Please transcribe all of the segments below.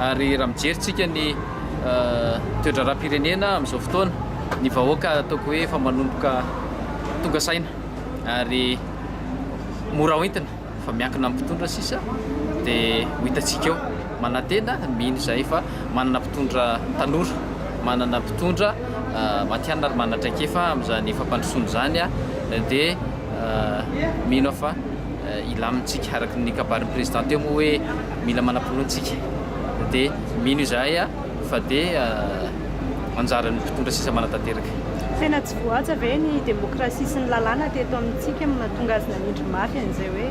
ary raha mijeritsika ny toetra raha-pirenena amin'izao fotoana ny vahoaka ataoko hoe efa manomboka tonga saina ary mora hoentina fa miankina amin'ny mpitondra sisa dia ho hitantsika eo manantena mino izay fa manana mpitondra tanora manana mpitondra matianina ary manatraikefa amin'izany fampandrosoana zany a dia mino fa ilamintsika araka ny kabarin'ny président eo moa hoe mila manam-pinoantsika dia mino izahay a fa dia anjaran'ny mpitondra sisa manatanteraka. Tena tsy voaja ve ny demokrasia sy ny lalàna teto amintsika mahatonga azy nanindry mafy an'izay hoe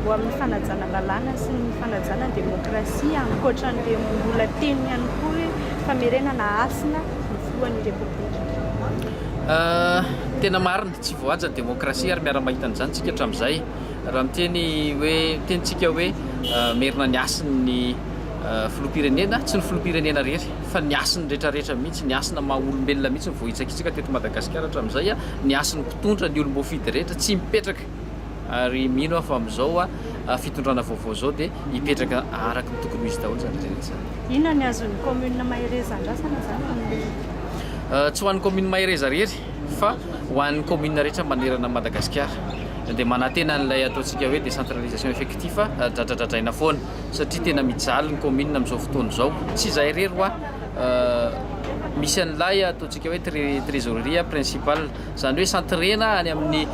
ho amin'ny fanajana lalàna sy ny fanajana ny demokrasia ankoatran'ilay mbola teny ihany koa hoe famerenana asina ny filohan'ny repoblika. Tena marina tsy voaja ny demokrasia ary miara-mahita an'izany tsika hatramin'izay raha miteny hoe tenitsika hoe merina ny asin'ny filoham-pirenena tsy ny filoham-pirenena rery fa ny asiny rehetrarehetra mihitsy ny asina maha-olombelona mihitsy ny voahitsakitsika teto Madagasikara hatramin'izay a ny asin'ny mpitondra ny olom-boafidy rehetra tsy mipetraka ary mino aho fa amin'izao a fitondrana vaovao zao dia hipetraka araka ny tokony izy daholo zany rehetra zany. Inona ny azon'ny commune Mahireza andrasana zany? Tsy ho an'ny commune Mahireza rery fa ho an'ny commune rehetra manerana Madagasikara dia manantena n'ilay ataontsika hoe décentralisation effectif dradradradraina foana satria tena mijaly ny commune amin'izao fotoana izao tsy izay rery ho misy an'ilay ataontsika hoe trésorerie principale zany hoe santrena any amin'ny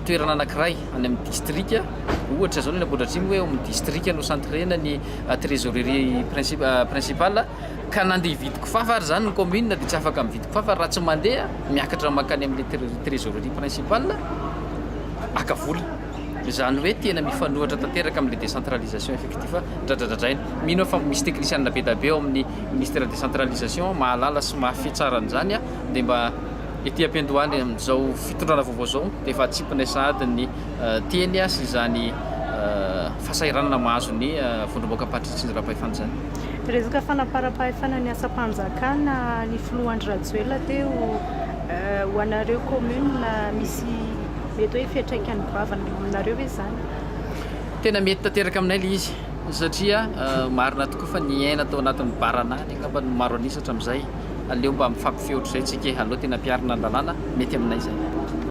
toerana anankiray any amin'ny district ohatra zao ny Ambohidratrimo hoe amin'ny district no santrena ny trésorerie principale ka nandeha hividy kifafa ary zany ny commune dia tsy afaka mividy kifafa raha tsy mandeha miakatra makany amin'ny trésorerie principale akavola zany hoe tena mifanohatra tanteraka amin'ilay décentralisation effectif dradradradraina mino fa misy technicianina be da be ao amin'ny ministère décentralisation mahalala sy mahafitsara an'izany a dia mba ety am-pendohany amin'izao fitondrana vaovao zao dia efa atsipina sahady ny teny a sy izany fahasahiranana mahazo ny vondromboaka Patrice Ndrapahefana zany. Resaka fanaparam-pahefana ny asam-panjakana ny filohandry Rajoelina teo ho anareo commune misy mety hoe fiantraikany bavana aminareo hoe zany? Tena mety tanteraka aminay ilay izy satria marina tokoa fa ny aina tao anatin'ny baranany angamba ny maro anisy hatramin'izay aleo mba mifampifeotra izay tsika aleo tena mpiarina ny lalàna mety aminay izay.